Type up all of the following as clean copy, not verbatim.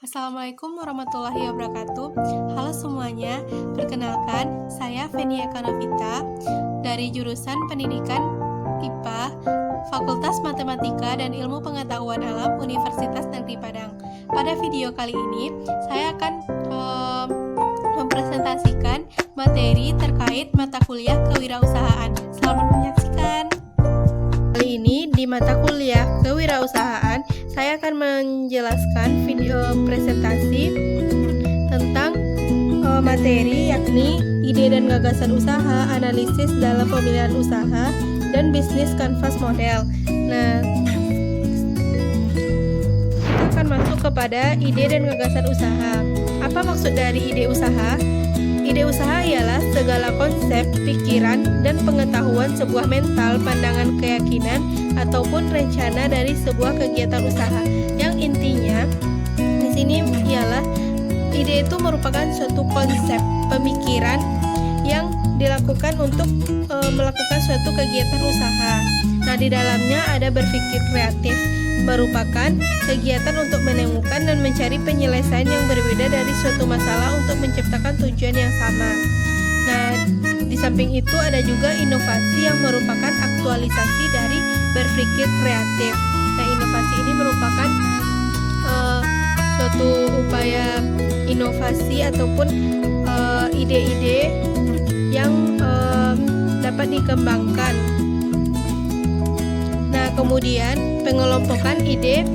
Assalamualaikum warahmatullahi wabarakatuh. Halo semuanya, perkenalkan saya Fenia Kanovita dari jurusan Pendidikan IPA, Fakultas Matematika dan Ilmu Pengetahuan Alam Universitas Negeri Padang. Pada video kali ini, saya akan mempresentasikan materi terkait mata kuliah kewirausahaan. Selamat menyaksikan. Kali ini di mata kuliah kewirausahaan, saya akan menjelaskan video presentasi tentang materi yakni ide dan gagasan usaha, analisis dalam pemilihan usaha, dan bisnis kanvas model. Nah, kita akan masuk kepada ide dan gagasan usaha. Apa maksud dari ide usaha? Ide usaha ialah segala konsep, pikiran, dan pengetahuan sebuah mental, pandangan, keyakinan, ataupun rencana dari sebuah kegiatan usaha. Yang intinya di sini ialah ide itu merupakan suatu konsep, pemikiran yang dilakukan untuk melakukan suatu kegiatan usaha. Nah, di dalamnya ada berpikir kreatif, merupakan kegiatan untuk menemukan dan mencari penyelesaian yang berbeda dari suatu masalah untuk menciptakan tujuan yang sama. Nah, di samping itu ada juga inovasi yang merupakan aktualisasi dari berpikir kreatif. Nah, inovasi ini merupakan suatu upaya inovasi ataupun ide-ide yang dapat dikembangkan. Nah, kemudian pengelompokan ide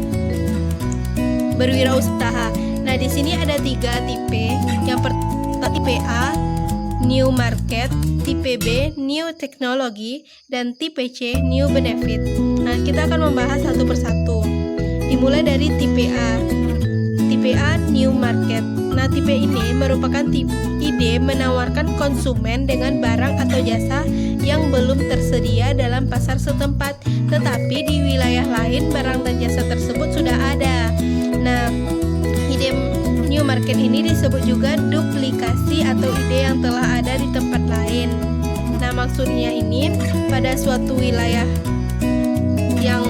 berwirausaha. Nah, di sini ada 3 tipe. Yang pertama tipe A, New Market, tipe B, New Technology, dan tipe C, New Benefit. Nah, kita akan membahas satu persatu. Dimulai dari tipe A. Tipe A, New Market. Nah, tipe ini merupakan ide menawarkan konsumen dengan barang atau jasa yang belum tersedia dalam pasar setempat, tetapi di wilayah lain barang dan jasa tersebut sudah ada. Nah, ide New Market ini disebut juga duplikasi atau ide yang telah ada di tempat lain. Nah, maksudnya ini pada suatu wilayah yang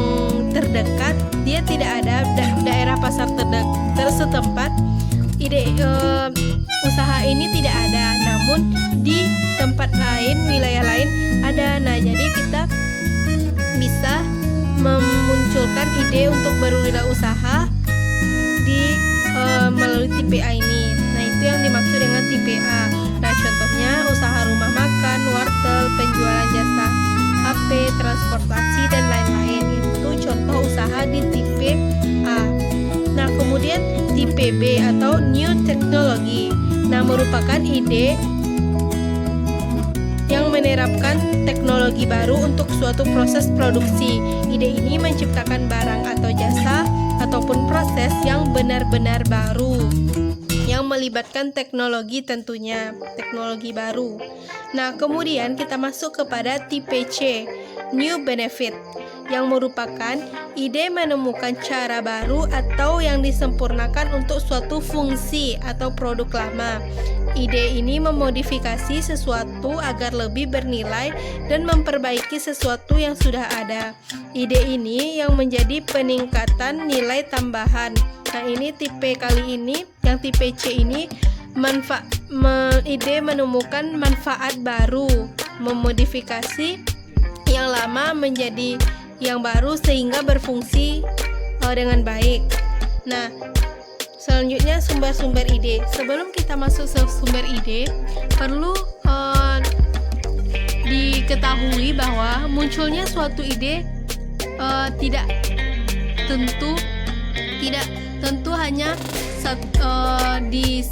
terdekat dia tidak ada daerah pasar tersetempat, ide usaha ini tidak ada, namun di tempat lain, wilayah lain ada. Nah, jadi kita bisa memunculkan ide untuk berwirausaha melalui tipe A ini. Nah, itu yang dimaksud dengan tipe A. Nah, contohnya usaha rumah makan, wartel, penjualan jasa HP, transportasi, dan lain-lain. Itu contoh usaha di tipe A. Nah, kemudian tipe B atau New Technology. Nah, merupakan ide yang menerapkan teknologi baru untuk suatu proses produksi. Ide ini menciptakan barang atau jasa ataupun proses yang benar-benar baru yang melibatkan teknologi, tentunya teknologi baru. Nah, kemudian kita masuk kepada tipe C, New Benefit, yang merupakan ide menemukan cara baru atau yang disempurnakan untuk suatu fungsi atau produk lama. Ide ini memodifikasi sesuatu agar lebih bernilai dan memperbaiki sesuatu yang sudah ada. Ide ini yang menjadi peningkatan nilai tambahan. Nah, ini tipe kali ini, yang tipe C ini ide menemukan manfaat baru, memodifikasi yang lama menjadi yang baru sehingga berfungsi dengan baik. Nah, selanjutnya sumber-sumber ide. Sebelum kita masuk ke sumber ide, perlu diketahui bahwa munculnya suatu ide tidak tentu hanya di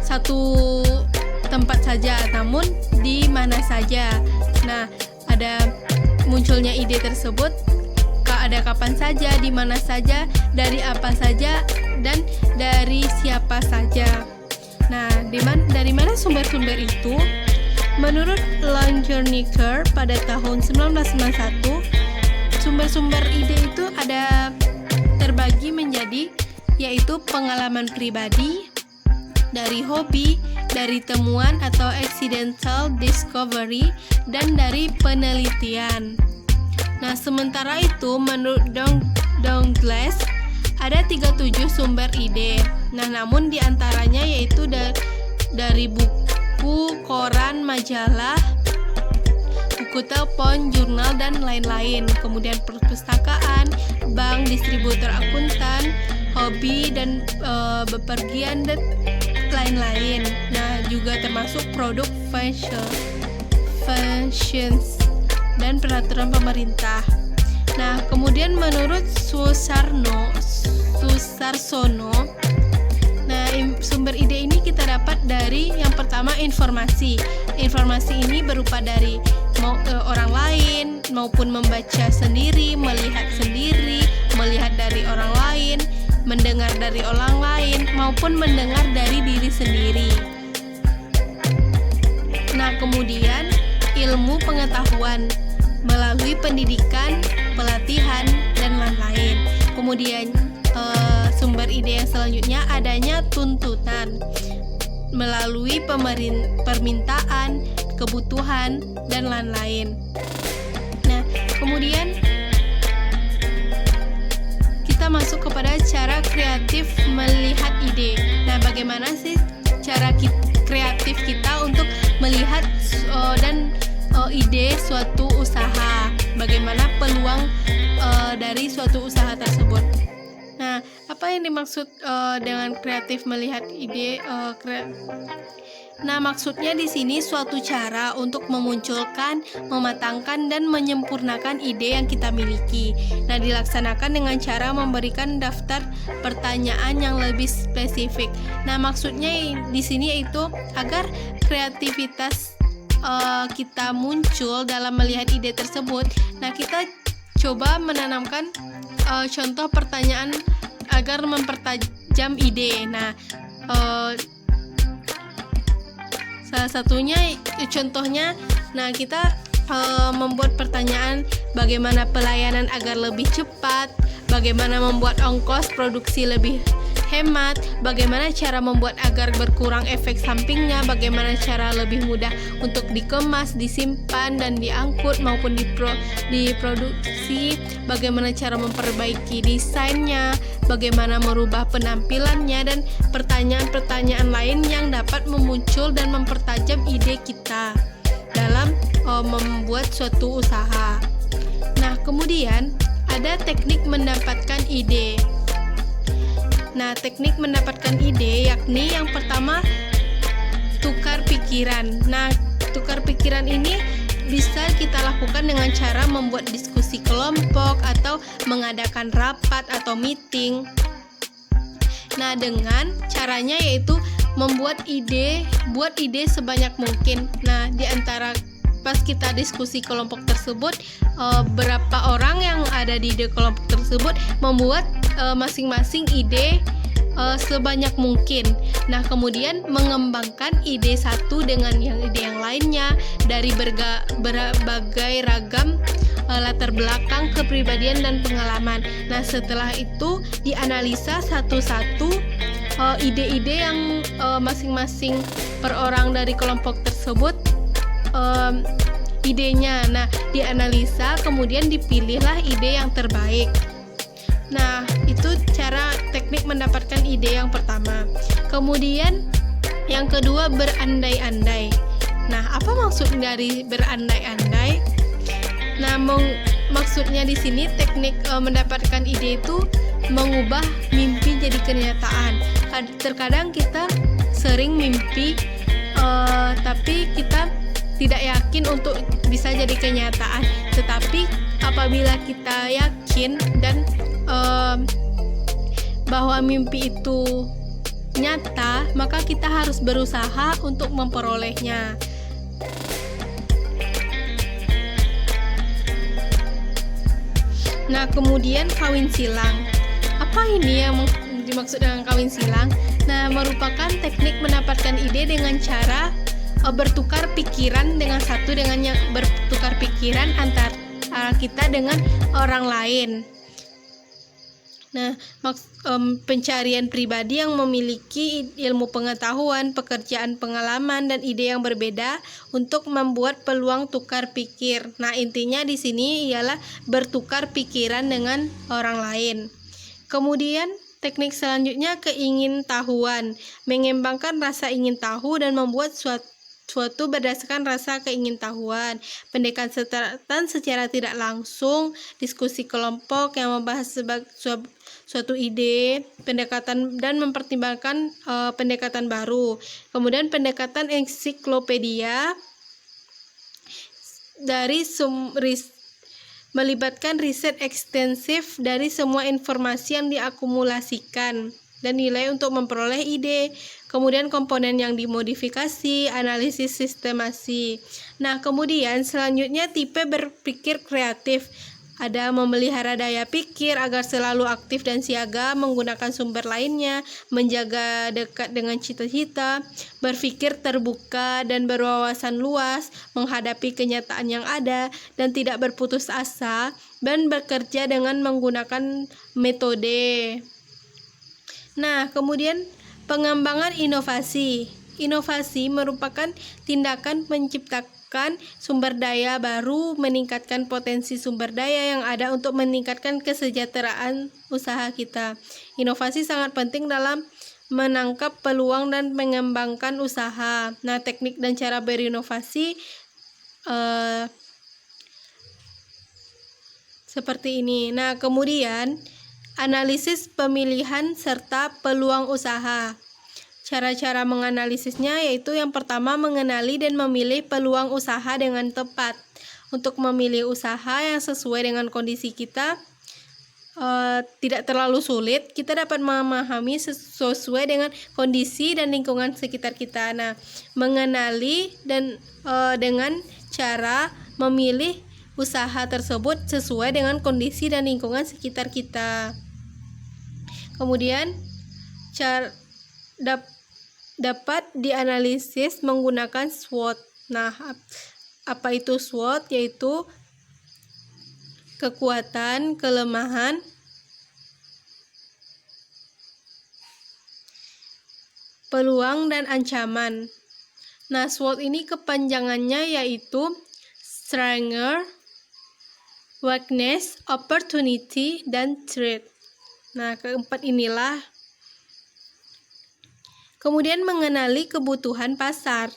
satu tempat saja, namun di mana saja. Nah, ada munculnya ide tersebut ada kapan saja, di mana saja, dari apa saja, dan dari siapa saja. Nah, dari mana sumber-sumber itu? Menurut Longenecker pada tahun 1991, sumber-sumber ide itu ada terbagi menjadi yaitu pengalaman pribadi, dari hobi, dari temuan atau accidental discovery, dan dari penelitian. Nah, sementara itu menurut Douglas ada 37 sumber ide. Nah, namun diantaranya yaitu dari buku, koran, majalah, buku telepon, jurnal, dan lain-lain. Kemudian perpustakaan, bank, distributor akuntan, hobi, dan bepergian, dan lain-lain. Nah, juga termasuk produk fashions dan peraturan pemerintah. Nah, kemudian menurut Susarsono, nah, sumber ide ini kita dapat dari yang pertama informasi. Informasi ini berupa dari orang lain maupun membaca sendiri, melihat dari orang lain, mendengar dari orang lain maupun mendengar dari diri sendiri. Nah, kemudian ilmu pengetahuan melalui pendidikan, pelatihan, dan lain-lain. Kemudian sumber ide yang selanjutnya adanya tuntutan melalui permintaan, kebutuhan, dan lain-lain. Nah, kemudian kita masuk kepada cara kreatif melihat ide. Nah, bagaimana sih cara kreatif kita untuk melihat dan ide suatu usaha? Bagaimana peluang dari suatu usaha tersebut? Nah, apa yang dimaksud dengan kreatif melihat ide? Nah, maksudnya di sini suatu cara untuk memunculkan, mematangkan, dan menyempurnakan ide yang kita miliki. Nah, dilaksanakan dengan cara memberikan daftar pertanyaan yang lebih spesifik. Nah, maksudnya di sini yaitu agar kreativitas kita muncul dalam melihat ide tersebut. Nah, kita coba menanamkan contoh pertanyaan agar mempertajam ide. Nah, salah satunya contohnya, nah kita membuat pertanyaan bagaimana pelayanan agar lebih cepat, bagaimana membuat ongkos produksi lebih hemat, bagaimana cara membuat agar berkurang efek sampingnya, bagaimana cara lebih mudah untuk dikemas, disimpan, dan diangkut maupun diproduksi, bagaimana cara memperbaiki desainnya, bagaimana merubah penampilannya, dan pertanyaan-pertanyaan lain yang dapat memuncul dan mempertajam ide kita dalam membuat suatu usaha. Nah, kemudian ada teknik mendapatkan ide. Nah, teknik mendapatkan ide yakni yang pertama tukar pikiran. Nah, tukar pikiran ini bisa kita lakukan dengan cara membuat diskusi kelompok atau mengadakan rapat atau meeting. Nah, dengan caranya yaitu buat ide sebanyak mungkin. Nah, di antara pas kita diskusi kelompok tersebut, berapa orang yang ada di kelompok tersebut membuat masing-masing ide sebanyak mungkin. Nah, kemudian mengembangkan ide satu dengan ide yang lainnya dari berbagai ragam latar belakang, kepribadian, dan pengalaman. Nah, setelah itu dianalisa satu-satu ide-ide yang masing-masing per orang dari kelompok tersebut idenya. Nah, dianalisa kemudian dipilihlah ide yang terbaik. Nah, itu cara teknik mendapatkan ide yang pertama. Kemudian yang kedua, berandai-andai. Nah, apa maksud dari berandai-andai? Nah, maksudnya di sini teknik mendapatkan ide itu mengubah mimpi jadi kenyataan. Terkadang kita sering mimpi tapi kita tidak yakin untuk bisa jadi kenyataan. Tetapi apabila kita yakin dan bahwa mimpi itu nyata, maka kita harus berusaha untuk memperolehnya. Nah, kemudian kawin silang. Apa ini yang dimaksud dengan kawin silang? Nah, merupakan teknik mendapatkan ide dengan cara bertukar pikiran bertukar pikiran antara kita dengan orang lain. Nah, pencarian pribadi yang memiliki ilmu pengetahuan, pekerjaan, pengalaman, dan ide yang berbeda untuk membuat peluang tukar pikir. Nah, intinya di sini ialah bertukar pikiran dengan orang lain. Kemudian teknik selanjutnya keingintahuan, mengembangkan rasa ingin tahu dan membuat suatu berdasarkan rasa keingintahuan. Pendekatan secara tidak langsung, diskusi kelompok yang membahas suatu ide, pendekatan dan mempertimbangkan pendekatan baru. Kemudian pendekatan ensiklopedia dari melibatkan riset ekstensif dari semua informasi yang diakumulasikan dan nilai untuk memperoleh ide. Kemudian komponen yang dimodifikasi, analisis sistemasi. Nah, kemudian selanjutnya tipe berpikir kreatif. Ada memelihara daya pikir agar selalu aktif dan siaga, menggunakan sumber lainnya, menjaga dekat dengan cita-cita, berpikir terbuka dan berwawasan luas, menghadapi kenyataan yang ada, dan tidak berputus asa, dan bekerja dengan menggunakan metode. Nah, kemudian pengembangan inovasi. Inovasi merupakan tindakan menciptakan sumber daya baru, meningkatkan potensi sumber daya yang ada untuk meningkatkan kesejahteraan usaha kita. Inovasi sangat penting dalam menangkap peluang dan mengembangkan usaha. Nah, teknik dan cara berinovasi seperti ini. Nah, kemudian analisis pemilihan serta peluang usaha. Cara-cara menganalisisnya yaitu yang pertama mengenali dan memilih peluang usaha dengan tepat. Untuk memilih usaha yang sesuai dengan kondisi kita, tidak terlalu sulit, kita dapat memahami sesuai dengan kondisi dan lingkungan sekitar kita. Nah, mengenali dan dengan cara memilih usaha tersebut sesuai dengan kondisi dan lingkungan sekitar kita. Kemudian dapat dianalisis menggunakan SWOT. Nah, apa itu SWOT? Yaitu kekuatan, kelemahan, peluang, dan ancaman. Nah, SWOT ini kepanjangannya yaitu Strength, Weakness, Opportunity, dan Threat. Nah, keempat inilah. Kemudian mengenali kebutuhan pasar.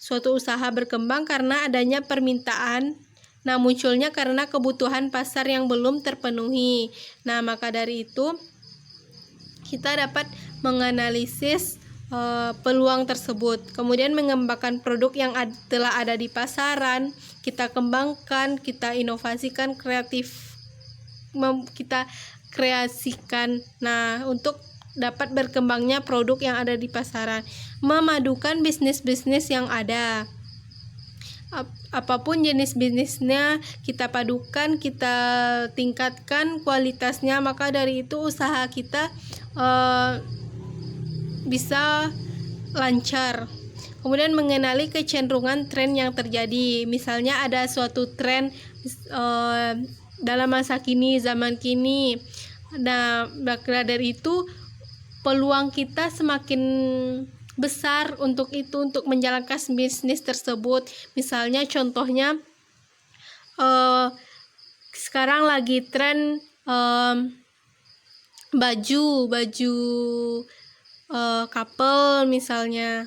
Suatu usaha berkembang karena adanya permintaan, nah munculnya karena kebutuhan pasar yang belum terpenuhi. Nah, maka dari itu kita dapat menganalisis peluang tersebut. Kemudian mengembangkan produk yang telah ada di pasaran, kita kembangkan, kita inovasikan, kita kreasikan. Nah, untuk dapat berkembangnya produk yang ada di pasaran, memadukan bisnis-bisnis yang ada. Apapun jenis bisnisnya, kita padukan, kita tingkatkan kualitasnya, maka dari itu usaha kita bisa lancar. Kemudian mengenali kecenderungan tren yang terjadi. Misalnya ada suatu tren dalam masa kini, zaman kini. Nah, maka dari itu peluang kita semakin besar untuk menjalankan bisnis tersebut. Misalnya contohnya sekarang lagi tren baju couple misalnya.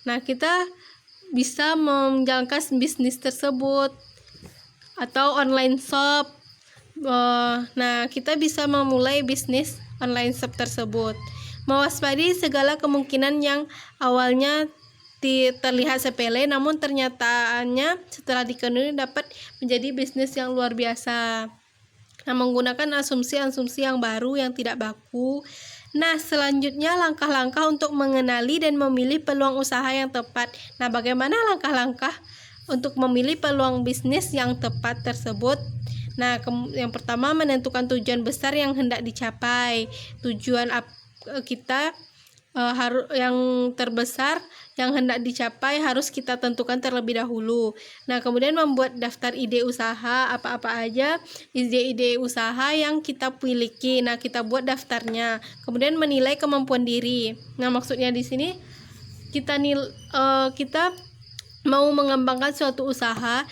Nah, kita bisa menjalankan bisnis tersebut atau online shop. Nah, kita bisa memulai bisnis online shop tersebut. Mewaspadai segala kemungkinan yang awalnya terlihat sepele, namun ternyataannya setelah dikenali dapat menjadi bisnis yang luar biasa. Nah, menggunakan asumsi-asumsi yang baru yang tidak baku. Nah, selanjutnya langkah-langkah untuk mengenali dan memilih peluang usaha yang tepat. Nah, bagaimana langkah-langkah untuk memilih peluang bisnis yang tepat tersebut? Nah, yang pertama menentukan tujuan besar yang hendak dicapai. Tujuan kita yang terbesar yang hendak dicapai harus kita tentukan terlebih dahulu. Nah, kemudian membuat daftar ide usaha, apa-apa aja ide-ide usaha yang kita miliki. Nah, kita buat daftarnya. Kemudian menilai kemampuan diri. Nah, maksudnya di sini kita mau mengembangkan suatu usaha,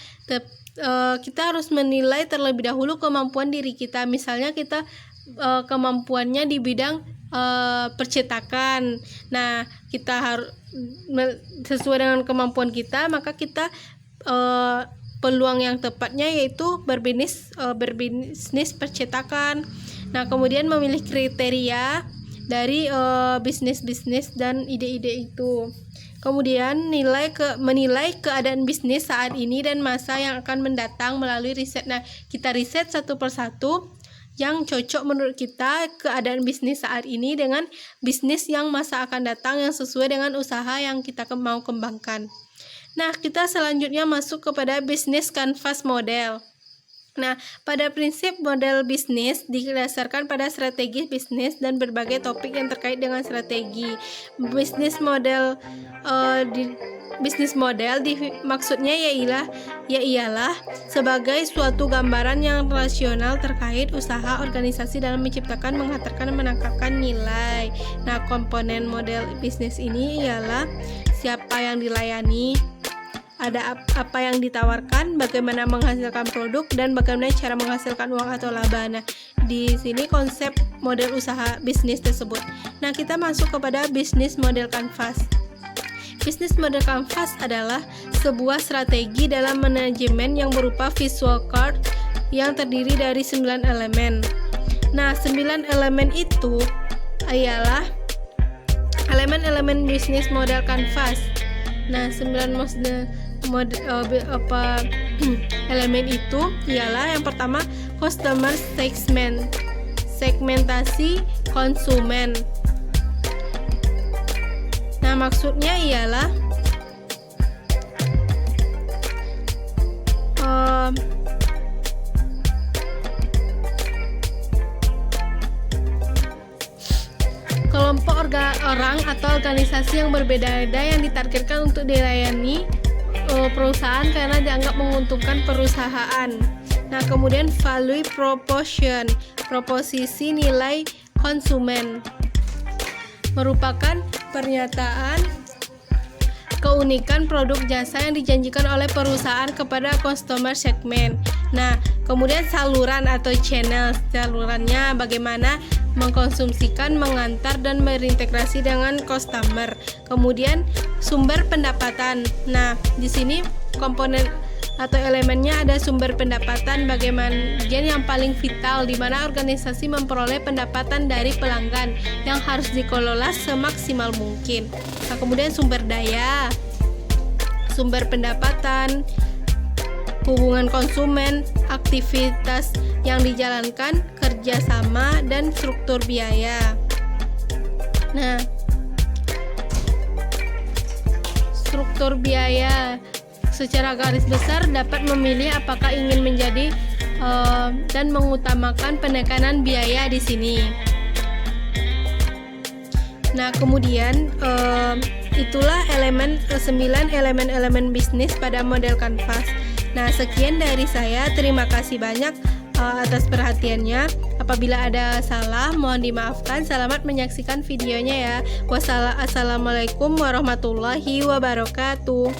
kita harus menilai terlebih dahulu kemampuan diri kita. Misalnya kita kemampuannya di bidang percetakan. Nah, kita harus sesuai dengan kemampuan kita, maka kita peluang yang tepatnya yaitu berbisnis percetakan. Nah, kemudian memilih kriteria dari bisnis dan ide-ide itu. Kemudian menilai keadaan bisnis saat ini dan masa yang akan mendatang melalui riset. Nah, kita riset satu persatu yang cocok menurut kita keadaan bisnis saat ini dengan bisnis yang masa akan datang yang sesuai dengan usaha yang kita mau kembangkan. Nah, kita selanjutnya masuk kepada bisnis canvas model. Nah, pada prinsip model bisnis didasarkan pada strategi bisnis dan berbagai topik yang terkait dengan strategi. Bisnis model maksudnya ialah sebagai suatu gambaran yang rasional terkait usaha organisasi dalam menciptakan, menghantarkan, menangkapkan nilai. Nah, komponen model bisnis ini ialah siapa yang dilayani, ada apa yang ditawarkan, bagaimana menghasilkan produk, dan bagaimana cara menghasilkan uang atau laba. Nah, di sini konsep model usaha bisnis tersebut. Nah, kita masuk kepada bisnis model canvas. Bisnis model canvas adalah sebuah strategi dalam manajemen yang berupa visual card yang terdiri dari 9 elemen. Nah, 9 elemen itu ialah elemen-elemen bisnis model canvas. Nah, 9 elemen itu ialah yang pertama customer segment, segmentasi konsumen. Nah, maksudnya ialah kelompok orang atau organisasi yang berbeda-beda yang ditargetkan untuk dilayani perusahaan karena dianggap menguntungkan perusahaan. Nah, kemudian value proposition, proposisi nilai konsumen, merupakan pernyataan keunikan produk jasa yang dijanjikan oleh perusahaan kepada customer segment. Nah, kemudian saluran atau channel, salurannya bagaimana mengkonsumsikan, mengantar, dan berintegrasi dengan customer. Kemudian sumber pendapatan. Nah, di sini komponen atau elemennya ada sumber pendapatan, bagian yang paling vital di mana organisasi memperoleh pendapatan dari pelanggan yang harus dikelola semaksimal mungkin. Nah, kemudian sumber daya, sumber pendapatan, hubungan konsumen, aktivitas yang dijalankan, kerjasama, dan struktur biaya. Nah, struktur biaya secara garis besar dapat memilih apakah ingin menjadi dan mengutamakan penekanan biaya di sini. Nah, kemudian itulah 9 elemen bisnis pada model canvas. Nah, sekian dari saya. Terima kasih banyak atas perhatiannya. Apabila ada salah, mohon dimaafkan. Selamat menyaksikan videonya ya. Wassalamualaikum warahmatullahi wabarakatuh.